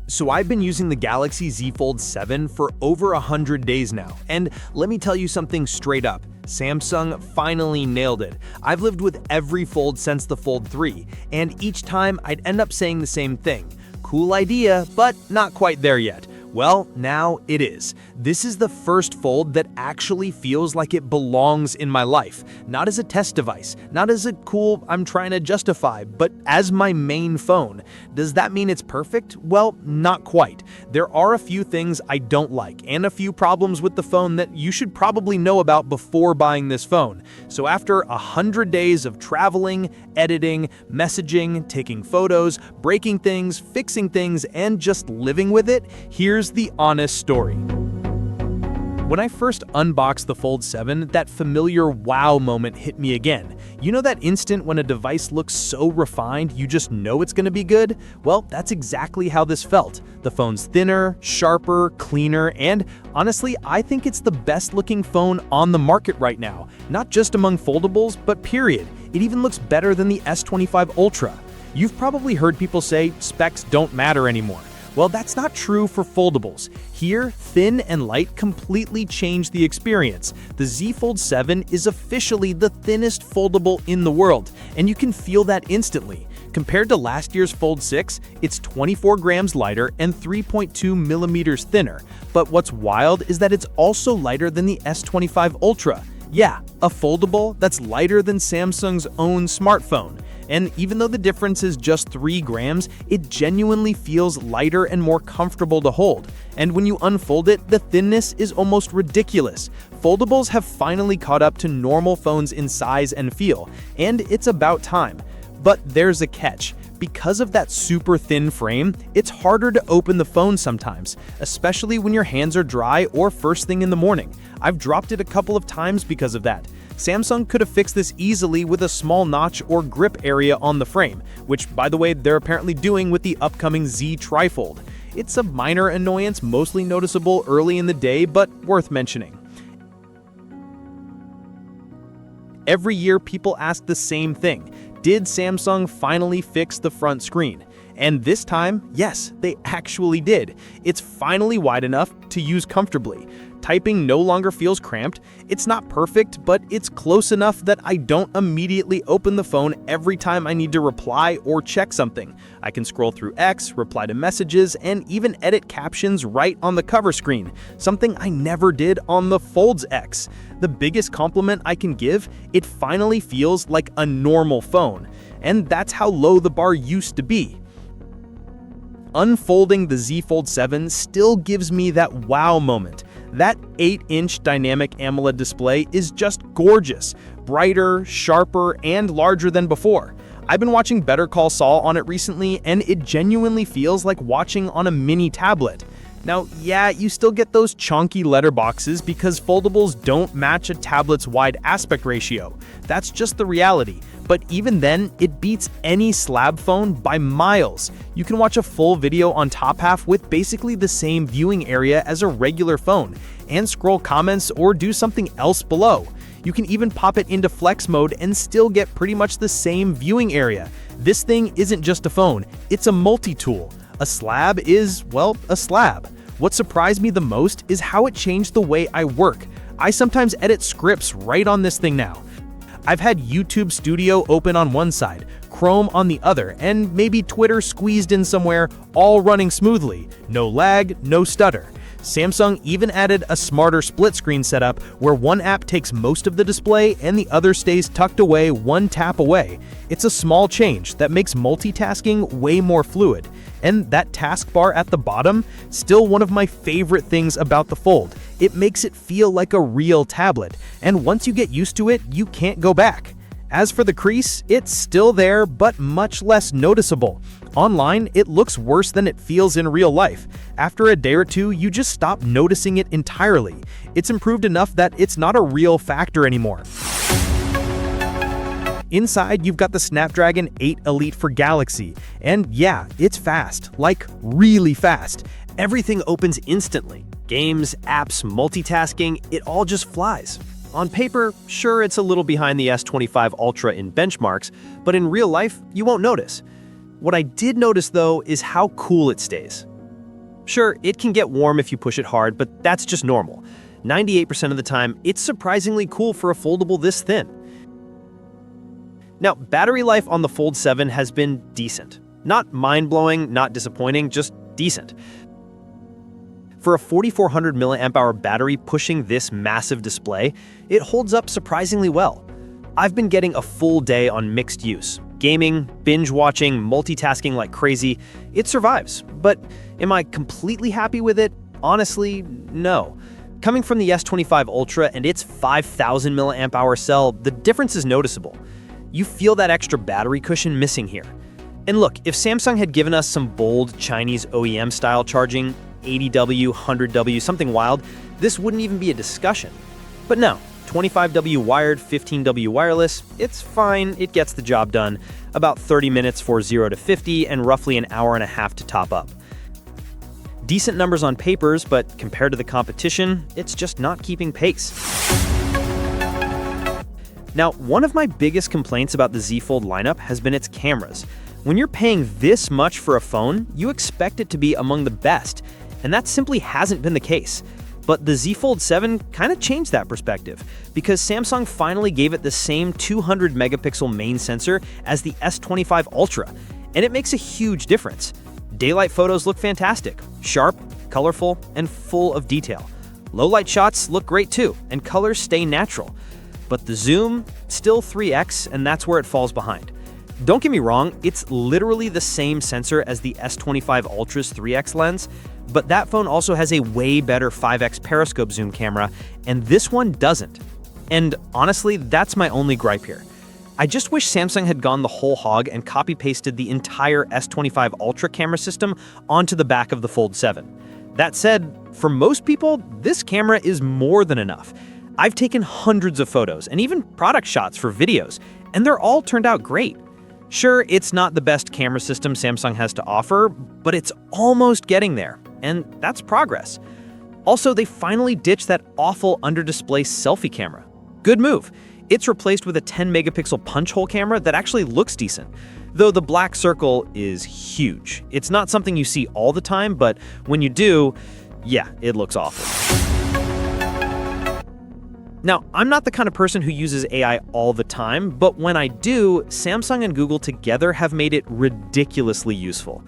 So I've been using the Galaxy Z Fold 7 for over 100 days now, and let me tell you something straight up. Samsung finally nailed it. I've lived with every Fold since the Fold 3, and each time I'd end up saying the same thing. Cool idea, but not quite there yet. Well, now it is. This is the first Fold that actually feels like it belongs in my life. Not as a test device, not as a cool I'm trying to justify, but as my main phone. Does that mean it's perfect? Well, not quite. There are a few things I don't like, and a few problems with the phone that you should probably know about before buying this phone. So after 100 days of traveling, editing, messaging, taking photos, breaking things, fixing things, and just living with it, here's the honest story. When I first unboxed the Fold 7, that familiar wow moment hit me again. You know that instant when a device looks so refined you just know it's gonna be good? Well, that's exactly how this felt. The phone's thinner, sharper, cleaner, and honestly, I think it's the best looking phone on the market right now. Not just among foldables, but period. It even looks better than the S25 Ultra. You've probably heard people say specs don't matter anymore. Well, that's not true for foldables. Here, thin and light completely change the experience. The Z Fold 7 is officially the thinnest foldable in the world, and you can feel that instantly. Compared to last year's Fold 6, it's 24 grams lighter and 3.2 millimeters thinner. But what's wild is that it's also lighter than the S25 Ultra. Yeah, a foldable that's lighter than Samsung's own smartphone. And even though the difference is just 3 grams, it genuinely feels lighter and more comfortable to hold. And when you unfold it, the thinness is almost ridiculous. Foldables have finally caught up to normal phones in size and feel, and it's about time. But there's a catch. Because of that super thin frame, it's harder to open the phone sometimes, especially when your hands are dry or first thing in the morning. I've dropped it a couple of times because of that. Samsung could have fixed this easily with a small notch or grip area on the frame, which, by the way, they're apparently doing with the upcoming Z Trifold. It's a minor annoyance, mostly noticeable early in the day, but worth mentioning. Every year, people ask the same thing. Did Samsung finally fix the front screen? And this time, yes, they actually did. It's finally wide enough to use comfortably. Typing no longer feels cramped. It's not perfect, but it's close enough that I don't immediately open the phone every time I need to reply or check something. I can scroll through X, reply to messages, and even edit captions right on the cover screen, something I never did on the Fold's X. The biggest compliment I can give, it finally feels like a normal phone. And that's how low the bar used to be. Unfolding the Z Fold 7 still gives me that wow moment. That 8-inch dynamic AMOLED display is just gorgeous, brighter, sharper, and larger than before. I've been watching Better Call Saul on it recently, and it genuinely feels like watching on a mini tablet. Now, yeah, you still get those chonky letterboxes because foldables don't match a tablet's wide aspect ratio. That's just the reality. But even then, it beats any slab phone by miles. You can watch a full video on top half with basically the same viewing area as a regular phone, and scroll comments or do something else below. You can even pop it into flex mode and still get pretty much the same viewing area. This thing isn't just a phone, it's a multi-tool. A slab is, well, a slab. What surprised me the most is how it changed the way I work. I sometimes edit scripts right on this thing now. I've had YouTube Studio open on one side, Chrome on the other, and maybe Twitter squeezed in somewhere, all running smoothly. No lag, no stutter. Samsung even added a smarter split screen setup where one app takes most of the display and the other stays tucked away one tap away. It's a small change that makes multitasking way more fluid. And that taskbar at the bottom, still one of my favorite things about the Fold. It makes it feel like a real tablet, and once you get used to it, you can't go back. As for the crease, it's still there, but much less noticeable. Online, it looks worse than it feels in real life. After a day or two, you just stop noticing it entirely. It's improved enough that it's not a real factor anymore. Inside, you've got the Snapdragon 8 Elite for Galaxy, and yeah, it's fast, like really fast. Everything opens instantly. Games, apps, multitasking, it all just flies. On paper, sure, it's a little behind the S25 Ultra in benchmarks, but in real life, you won't notice. What I did notice though is how cool it stays. Sure, it can get warm if you push it hard, but that's just normal. 98% of the time, it's surprisingly cool for a foldable this thin. Now, battery life on the Fold 7 has been decent. Not mind-blowing, not disappointing, just decent. For a 4400 mAh battery pushing this massive display, it holds up surprisingly well. I've been getting a full day on mixed use. Gaming, binge-watching, multitasking like crazy, it survives. But am I completely happy with it? Honestly, no. Coming from the S25 Ultra and its 5000 mAh cell, the difference is noticeable. You feel that extra battery cushion missing here. And look, if Samsung had given us some bold Chinese OEM style charging, 80W, 100W, something wild, this wouldn't even be a discussion. But no, 25W wired, 15W wireless, it's fine, it gets the job done. About 30 minutes for 0 to 50 and roughly an hour and a half to top up. Decent numbers on papers, but compared to the competition, it's just not keeping pace. Now, one of my biggest complaints about the Z Fold lineup has been its cameras. When you're paying this much for a phone, you expect it to be among the best, and that simply hasn't been the case. But the Z Fold 7 kind of changed that perspective, because Samsung finally gave it the same 200 megapixel main sensor as the S25 Ultra, and it makes a huge difference. Daylight photos look fantastic, sharp, colorful, and full of detail. Low-light shots look great too, and colors stay natural. But the zoom, still 3x, and that's where it falls behind. Don't get me wrong, it's literally the same sensor as the S25 Ultra's 3x lens, but that phone also has a way better 5x periscope zoom camera, and this one doesn't. And honestly, that's my only gripe here. I just wish Samsung had gone the whole hog and copy-pasted the entire S25 Ultra camera system onto the back of the Fold 7. That said, for most people, this camera is more than enough. I've taken hundreds of photos and even product shots for videos, and they're all turned out great. Sure, it's not the best camera system Samsung has to offer, but it's almost getting there, and that's progress. Also, they finally ditched that awful under-display selfie camera. Good move. It's replaced with a 10-megapixel punch-hole camera that actually looks decent, though the black circle is huge. It's not something you see all the time, but when you do, yeah, it looks awful. Now, I'm not the kind of person who uses AI all the time, but when I do, Samsung and Google together have made it ridiculously useful.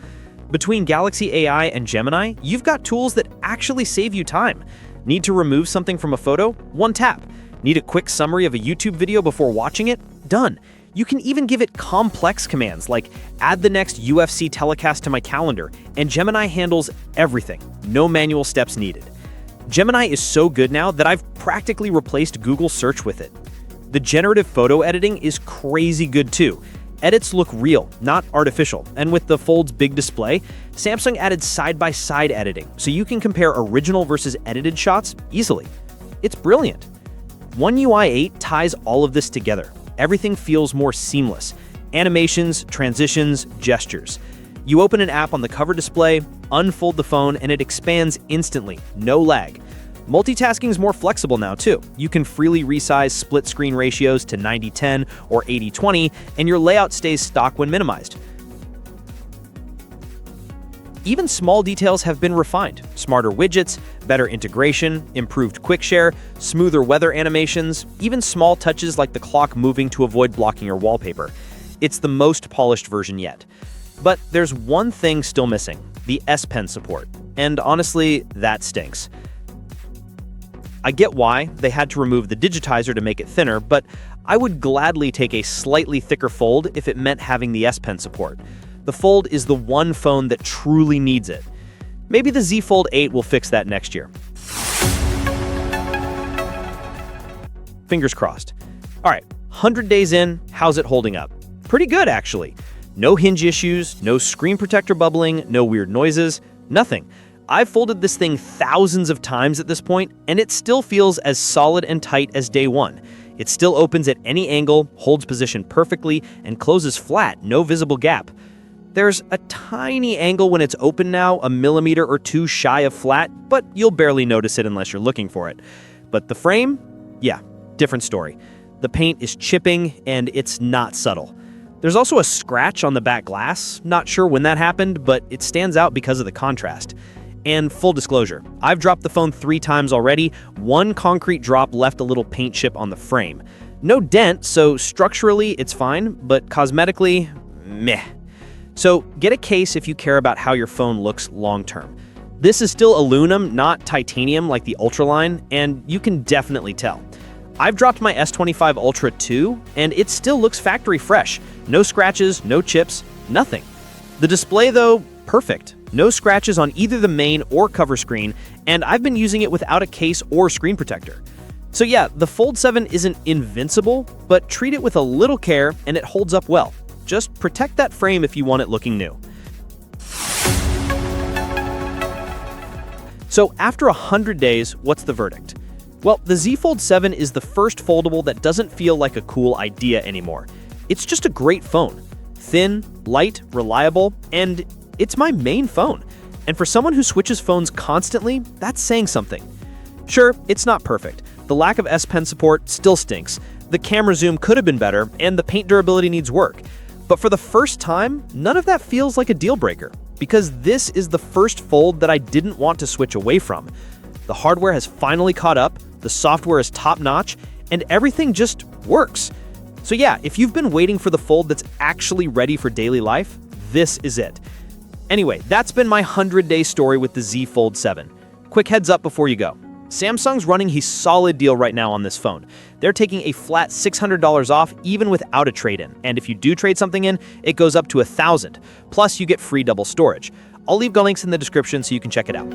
Between Galaxy AI and Gemini, you've got tools that actually save you time. Need to remove something from a photo? One tap. Need a quick summary of a YouTube video before watching it? Done. You can even give it complex commands like add the next UFC telecast to my calendar, and Gemini handles everything. No manual steps needed. Gemini is so good now that I've practically replaced Google Search with it. The generative photo editing is crazy good too. Edits look real, not artificial, and with the Fold's big display, Samsung added side-by-side editing, so you can compare original versus edited shots easily. It's brilliant. One UI 8 ties all of this together. Everything feels more seamless. Animations, transitions, gestures. You open an app on the cover display, unfold the phone, and it expands instantly, no lag. Multitasking is more flexible now too. You can freely resize split screen ratios to 90:10 or 80:20, and your layout stays stock when minimized. Even small details have been refined. Smarter widgets, better integration, improved quick share, smoother weather animations, even small touches like the clock moving to avoid blocking your wallpaper. It's the most polished version yet. But there's one thing still missing, the S Pen support. And honestly, that stinks. I get why they had to remove the digitizer to make it thinner, but I would gladly take a slightly thicker Fold if it meant having the S Pen support. The Fold is the one phone that truly needs it. Maybe the Z Fold 8 will fix that next year. Fingers crossed. All right, 100 days in, how's it holding up? Pretty good, actually. No hinge issues, no screen protector bubbling, no weird noises, nothing. I've folded this thing thousands of times at this point, and it still feels as solid and tight as day one. It still opens at any angle, holds position perfectly, and closes flat, no visible gap. There's a tiny angle when it's open now, a millimeter or two shy of flat, but you'll barely notice it unless you're looking for it. But the frame? Yeah, different story. The paint is chipping, and it's not subtle. There's also a scratch on the back glass. Not sure when that happened, but it stands out because of the contrast. And full disclosure, I've dropped the phone 3 times already. One concrete drop left a little paint chip on the frame. No dent, so structurally it's fine, but cosmetically, meh. So get a case if you care about how your phone looks long term. This is still aluminum, not titanium like the Ultra line, and you can definitely tell. I've dropped my S25 Ultra too, and it still looks factory fresh. No scratches, no chips, nothing. The display though, perfect. No scratches on either the main or cover screen, and I've been using it without a case or screen protector. So yeah, the Fold 7 isn't invincible, but treat it with a little care and it holds up well. Just protect that frame if you want it looking new. So after 100 days, what's the verdict? Well, the Z Fold 7 is the first foldable that doesn't feel like a cool idea anymore. It's just a great phone. Thin, light, reliable, and it's my main phone. And for someone who switches phones constantly, that's saying something. Sure, it's not perfect. The lack of S Pen support still stinks. The camera zoom could have been better, and the paint durability needs work. But for the first time, none of that feels like a deal breaker, because this is the first fold that I didn't want to switch away from. The hardware has finally caught up, the software is top-notch, and everything just works. So yeah, if you've been waiting for the fold that's actually ready for daily life, this is it. Anyway, that's been my 100-day story with the Z Fold 7. Quick heads up before you go. Samsung's running a solid deal right now on this phone. They're taking a flat $600 off even without a trade-in, and if you do trade something in, it goes up to $1,000. Plus, you get free double storage. I'll leave the links in the description so you can check it out.